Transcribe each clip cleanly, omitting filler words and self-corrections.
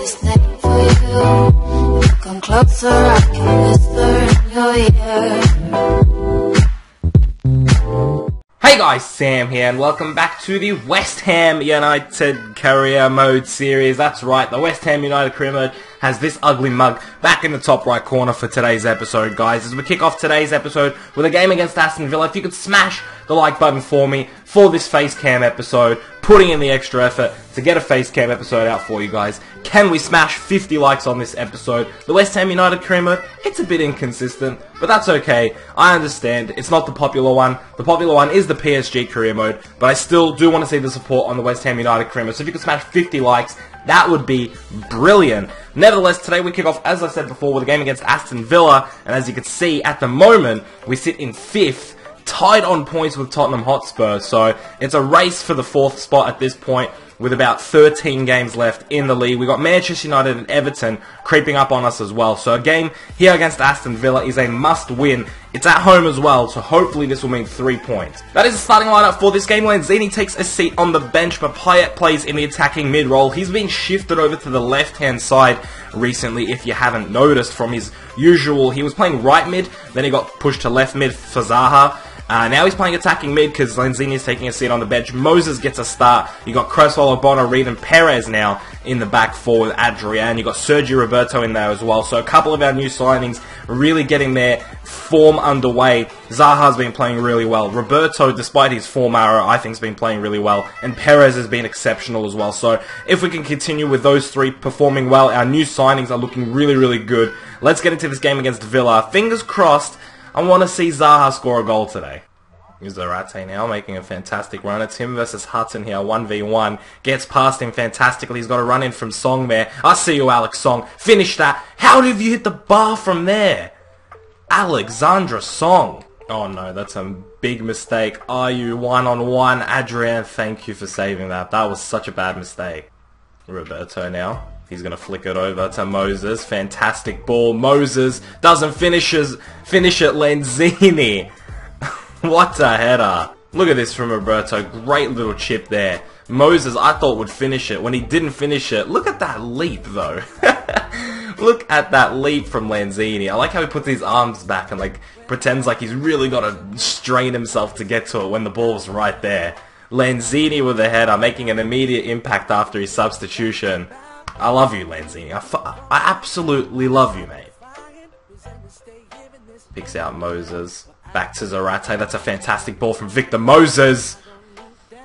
this name for you. If you come closer, I can whisper in your ear. Hey guys, Sam here, and welcome back to the West Ham United Career Mode Series. That's right, the West Ham United Career Mode has this ugly mug back in the top right corner for today's episode, guys. As we kick off today's episode with a game against Aston Villa, if you could smash the like button for me for this face cam episode, putting in the extra effort to get a face cam episode out for you guys. Can we smash 50 likes on this episode? The West Ham United Career Mode, it's a bit inconsistent, but that's okay. I understand. It's not the popular one. The popular one is the PSG Career Mode, but I still do want to see the support on the West Ham United Career Mode. So if you could smash 50 likes, that would be brilliant. Nevertheless, today we kick off, as I said before, with a game against Aston Villa, and as you can see, at the moment, we sit in 5th, tied on points with Tottenham Hotspur, so it's a race for the 4th spot at this point, with about 13 games left in the league. We've got Manchester United and Everton creeping up on us as well. So a game here against Aston Villa is a must-win. It's at home as well, so hopefully this will mean 3 points. That is the starting lineup for this game. Lanzini takes a seat on the bench, but Payet plays in the attacking mid-role. He's been shifted over to the left-hand side recently, if you haven't noticed, from his usual. He was playing right mid, then he got pushed to left mid for Zaha. Now he's playing attacking mid because Lanzini is taking a seat on the bench. Moses gets a start. You got Cresswell, Bono, Reed, and Perez now in the back four with Adrian. You got Sergio Roberto in there as well. So a couple of our new signings really getting their form underway. Zaha's been playing really well. Roberto, despite his form error, I think has been playing really well. And Perez has been exceptional as well. So if we can continue with those three performing well, our new signings are looking really, really good. Let's get into this game against Villa. Fingers crossed. I want to see Zaha score a goal today. Zarate now making a fantastic run. It's him versus Hutton here, 1v1. Gets past him fantastically. He's got a run in from Song there. I see you, Alex Song. Finish that. How did you hit the bar from there? Alexandra Song. Oh no, that's a big mistake. Are you one-on-one? Adrian, thank you for saving that. That was such a bad mistake. Roberto now. He's going to flick it over to Moses. Fantastic ball. Moses doesn't finish it. Lanzini. What a header. Look at this from Roberto. Great little chip there. Moses, I thought, would finish it. When he didn't finish it, look at that leap, though. Look at that leap from Lanzini. I like how he puts his arms back and like pretends like he's really got to strain himself to get to it when the ball's right there. Lanzini with the header, making an immediate impact after his substitution. I love you, Lanzini. I absolutely love you, mate. Picks out Moses. Back to Zarate. That's a fantastic ball from Victor Moses.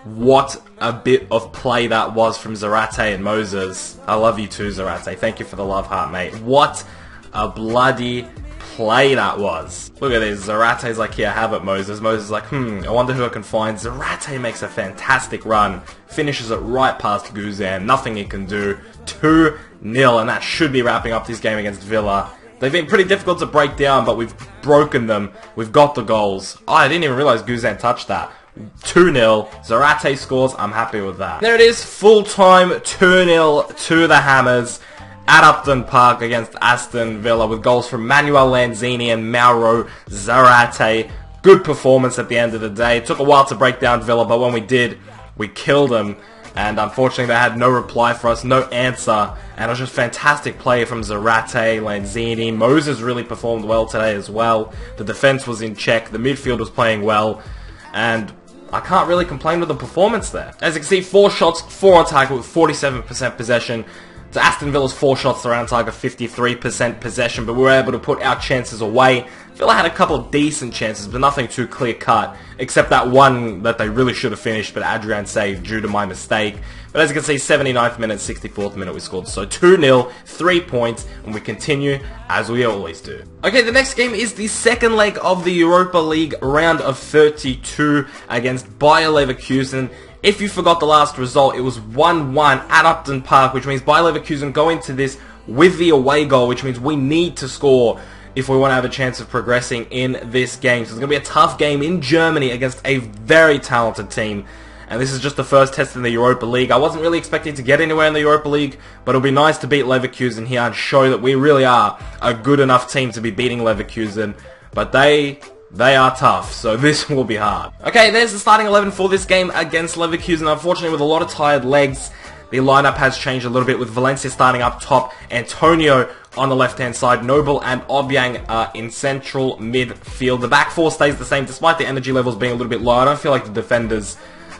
What a bit of play that was from Zarate and Moses. I love you too, Zarate. Thank you for the love heart, mate. What a bloody play that was. Look at this. Zarate's like, here, have it, Moses. Moses is like, I wonder who I can find. Zarate makes a fantastic run. Finishes it right past Guzan. Nothing he can do. 2-0, and that should be wrapping up this game against Villa. They've been pretty difficult to break down, but we've broken them. We've got the goals. Oh, I didn't even realize Guzan touched that. 2-0. Zarate scores. I'm happy with that. There it is. Full-time 2-0 to the Hammers at Upton Park against Aston Villa with goals from Manuel Lanzini and Mauro Zarate. Good performance at the end of the day. It took a while to break down Villa, but when we did, we killed them. And unfortunately, they had no reply for us, no answer. And it was just fantastic play from Zarate, Lanzini. Moses really performed well today as well. The defense was in check. The midfield was playing well. And I can't really complain with the performance there. As you can see, 4 shots, 4 on target with 47% possession. To Aston Villa's 4 shots around target, 53% possession. But we were able to put our chances away. Villa had a couple of decent chances, but nothing too clear-cut, except that one that they really should have finished, but Adrian saved due to my mistake. But as you can see, 79th minute, 64th minute we scored. So 2-0, 3 points, and we continue as we always do. Okay, the next game is the second leg of the Europa League round of 32 against Bayer Leverkusen. If you forgot the last result, it was 1-1 at Upton Park, which means Bayer Leverkusen go into this with the away goal, which means we need to score if we want to have a chance of progressing in this game. So it's going to be a tough game in Germany against a very talented team. And this is just the first test in the Europa League. I wasn't really expecting to get anywhere in the Europa League, but it'll be nice to beat Leverkusen here and show that we really are a good enough team to be beating Leverkusen. But they are tough, so this will be hard. Okay, there's the starting 11 for this game against Leverkusen. Unfortunately, with a lot of tired legs, The lineup has changed a little bit with Valencia starting up top, Antonio on the left-hand side, Noble and Obiang in central midfield. The back four stays the same despite the energy levels being a little bit low. I don't feel like the defenders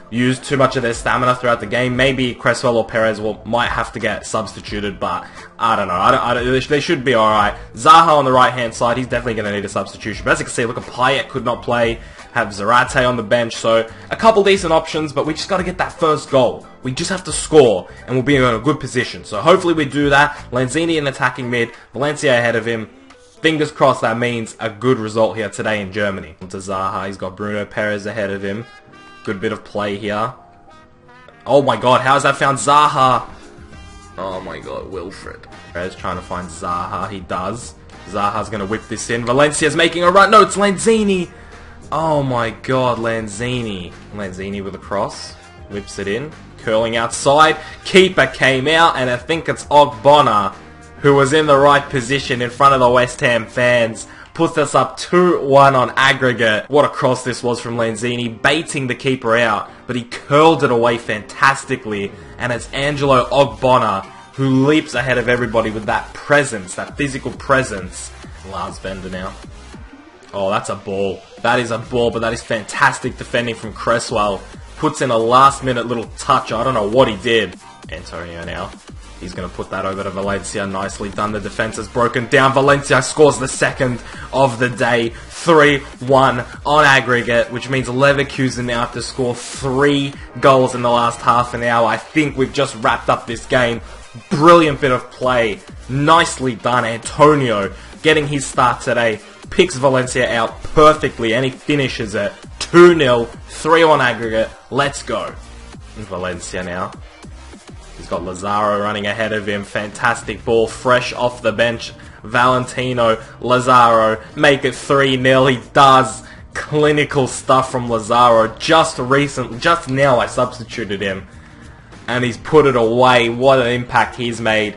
used too much of their stamina throughout the game. Maybe Cresswell or Perez might have to get substituted, but I don't know. They should be alright. Zaha on the right-hand side, he's definitely going to need a substitution. But as you can see, look, Payet could not play. Have Zarate on the bench, so a couple decent options, but we just got to get that first goal. We just have to score, and we'll be in a good position. So hopefully we do that. Lanzini in attacking mid, Valencia ahead of him. Fingers crossed that means a good result here today in Germany. To Zaha, he's got Bruno Perez ahead of him. Good bit of play here. Oh my god, how's that found Zaha? Oh my god, Wilfred. Perez trying to find Zaha, he does. Zaha's going to whip this in. Valencia's making a run. No, it's Lanzini. Oh my god, Lanzini. Lanzini with a cross. Whips it in. Curling outside. Keeper came out, and I think it's Ogbonna, who was in the right position in front of the West Ham fans. Puts us up 2-1 on aggregate. What a cross this was from Lanzini, baiting the keeper out, but he curled it away fantastically. And it's Angelo Ogbonna who leaps ahead of everybody with that presence, that physical presence. Lars Bender now. Oh, that's a ball. That is a ball, but that is fantastic defending from Cresswell. Puts in a last-minute little touch. I don't know what he did. Antonio now. He's going to put that over to Valencia. Nicely done. The defense is broken down. Valencia scores the second of the day. 3-1 on aggregate, which means Leverkusen now have to score 3 goals in the last half an hour. I think we've just wrapped up this game. Brilliant bit of play. Nicely done. Antonio getting his start today. Picks Valencia out perfectly, and he finishes it. 2-0, 3-1 aggregate. Let's go. Valencia now. He's got Lazaro running ahead of him. Fantastic ball, fresh off the bench. Valentino, Lazaro, make it 3-0. He does. Clinical stuff from Lazaro. Just now I substituted him, and he's put it away. What an impact he's made.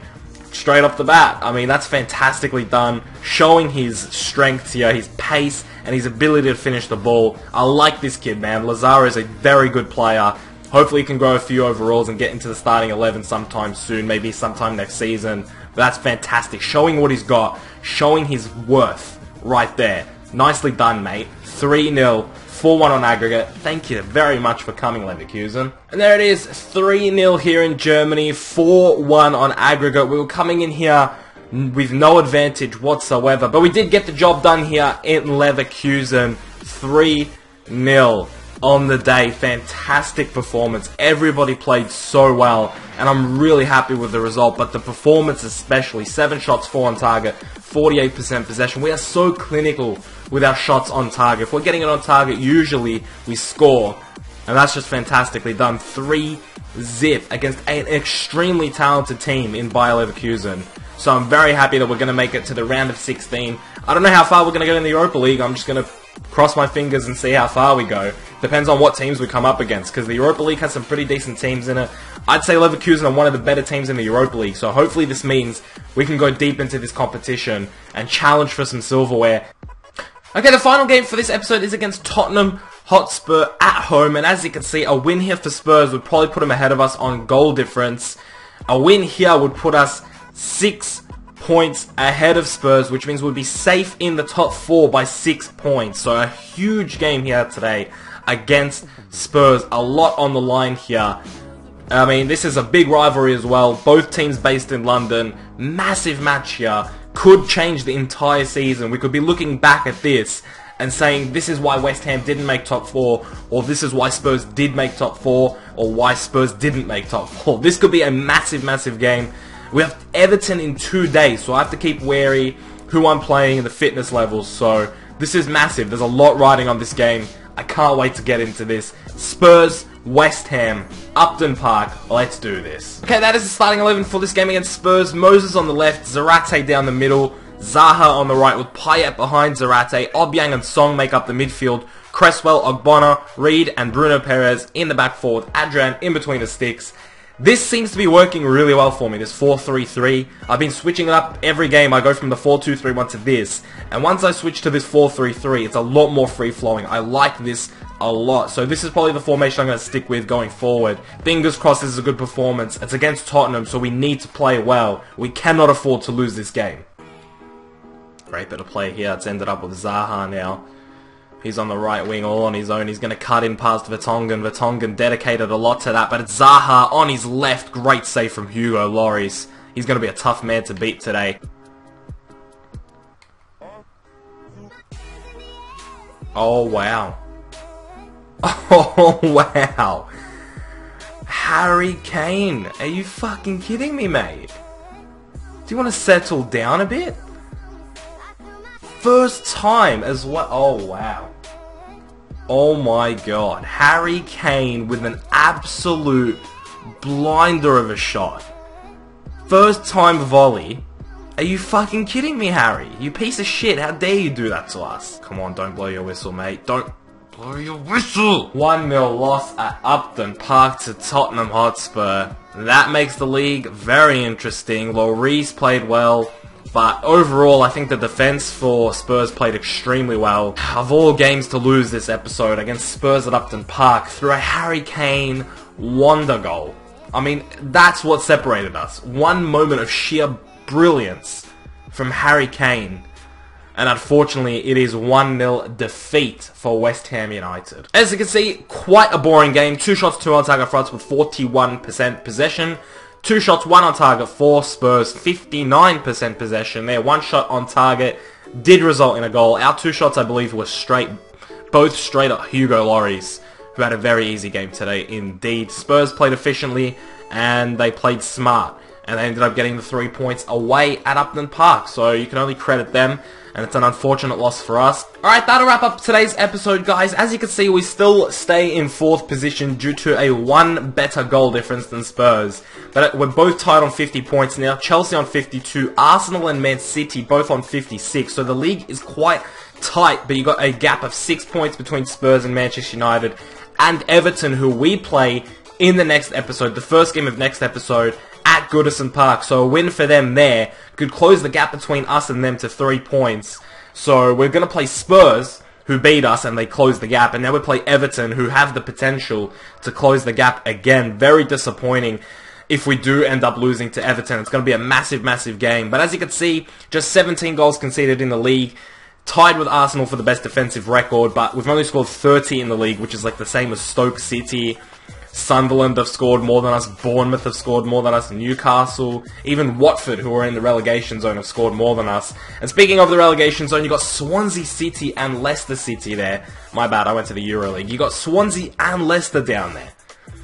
Straight off the bat. I mean, that's fantastically done. Showing his strengths here, his pace, and his ability to finish the ball. I like this kid, man. Lazaro is a very good player. Hopefully he can grow a few overalls and get into the starting 11 sometime soon. Maybe sometime next season. But that's fantastic. Showing what he's got. Showing his worth right there. Nicely done, mate. 3-0. 4-1 on aggregate. Thank you very much for coming, Leverkusen. And there it is, 3-0 here in Germany, 4-1 on aggregate. We were coming in here with no advantage whatsoever, but we did get the job done here in Leverkusen. 3-0 on the day. Fantastic performance. Everybody played so well, and I'm really happy with the result, but the performance especially. 7 shots, 4 on target, 48% possession. We are so clinical with our shots on target. If we're getting it on target, usually we score. And that's just fantastically done. 3-0 against an extremely talented team in Bayer Leverkusen. So I'm very happy that we're going to make it to the round of 16. I don't know how far we're going to go in the Europa League. I'm just going to cross my fingers and see how far we go. Depends on what teams we come up against, because the Europa League has some pretty decent teams in it. I'd say Leverkusen are one of the better teams in the Europa League, so hopefully this means we can go deep into this competition and challenge for some silverware. Okay, the final game for this episode is against Tottenham Hotspur at home, and as you can see, a win here for Spurs would probably put them ahead of us on goal difference. A win here would put us 6 points ahead of Spurs, which means we'll be safe in the top 4 by 6 points. So a huge game here today against Spurs. A lot on the line here. I mean, this is a big rivalry as well. Both teams based in London. Massive match here. Could change the entire season. We could be looking back at this and saying this is why West Ham didn't make top 4, or this is why Spurs did make top 4, or why Spurs didn't make top 4. This could be a massive, massive game. We have Everton in 2 days, so I have to keep wary who I'm playing and the fitness levels. So this is massive. There's a lot riding on this game. I can't wait to get into this. Spurs, West Ham, Upton Park. Let's do this. Okay, that is the starting 11 for this game against Spurs. Moses on the left, Zarate down the middle, Zaha on the right with Payet behind Zarate. Obiang and Song make up the midfield. Cresswell, Ogbonna, Reed and Bruno Perez in the back four with Adrian in between the sticks. This seems to be working really well for me, this 4-3-3. I've been switching it up every game. I go from the 4-2-3-1 to this. And once I switch to this 4-3-3, it's a lot more free-flowing. I like this a lot. So this is probably the formation I'm going to stick with going forward. Fingers crossed this is a good performance. It's against Tottenham, so we need to play well. We cannot afford to lose this game. Great bit of play here. It's ended up with Zaha now. He's on the right wing all on his own. He's going to cut in past Vertonghen. Vertonghen dedicated a lot to that, but it's Zaha on his left. Great save from Hugo Lloris. He's going to be a tough man to beat today. Oh, wow. Oh, wow. Harry Kane. Are you fucking kidding me, mate? Do you want to settle down a bit? First time as well. Oh, wow. Oh, my God. Harry Kane with an absolute blinder of a shot. First time volley. Are you fucking kidding me, Harry? You piece of shit. How dare you do that to us? Come on, don't blow your whistle, mate. Don't blow your whistle. 1-0 loss at Upton Park to Tottenham Hotspur. That makes the league very interesting. Lloris played well. But overall, I think the defense for Spurs played extremely well. Of all games to lose this episode, against Spurs at Upton Park, through a Harry Kane wonder goal. I mean, that's what separated us. One moment of sheer brilliance from Harry Kane. And unfortunately, it is 1-0 defeat for West Ham United. As you can see, quite a boring game. 2 shots, 2 on target for us with 41% possession. 2 shots, 1 on target for Spurs, 59% possession there. 1 shot on target did result in a goal. Our 2 shots, I believe, were both straight at Hugo Lloris, who had a very easy game today indeed. Spurs played efficiently and they played smart. And they ended up getting the 3 points away at Upton Park. So you can only credit them. And it's an unfortunate loss for us. Alright, that'll wrap up today's episode, guys. As you can see, we still stay in 4th position due to a 1 better goal difference than Spurs. But we're both tied on 50 points now. Chelsea on 52. Arsenal and Man City both on 56. So the league is quite tight. But you got a gap of 6 points between Spurs and Manchester United. And Everton, who we play in the next episode. The first game of next episode at Goodison Park. So a win for them there could close the gap between us and them to 3 points. So we're going to play Spurs, who beat us and they closed the gap. And now we play Everton, who have the potential to close the gap again. Very disappointing if we do end up losing to Everton. It's going to be a massive, massive game. But as you can see, just 17 goals conceded in the league. Tied with Arsenal for the best defensive record. But we've only scored 30 in the league, which is like the same as Stoke City. Sunderland have scored more than us, Bournemouth have scored more than us, Newcastle, even Watford, who are in the relegation zone, have scored more than us. And speaking of the relegation zone, you got Swansea City and Leicester City there. My bad, I went to the EuroLeague. You got Swansea and Leicester down there.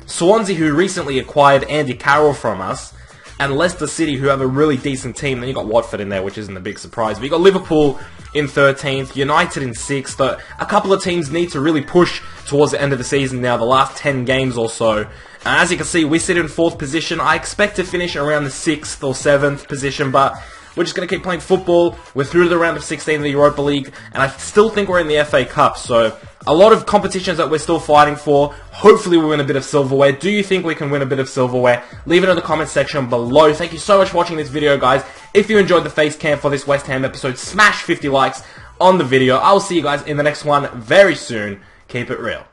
Swansea, who recently acquired Andy Carroll from us, and Leicester City, who have a really decent team. Then you got Watford in there, which isn't a big surprise. But you got Liverpool in 13th, United in 6th. A couple of teams need to really push towards the end of the season now, the last 10 games or so. And as you can see, we sit in 4th position. I expect to finish around the 6th or 7th position, but we're just going to keep playing football. We're through to the round of 16 of the Europa League, and I still think we're in the FA Cup. So a lot of competitions that we're still fighting for. Hopefully we win a bit of silverware. Do you think we can win a bit of silverware? Leave it in the comment section below. Thank you so much for watching this video, guys. If you enjoyed the face cam for this West Ham episode, smash 50 likes on the video. I will see you guys in the next one very soon. Keep it real.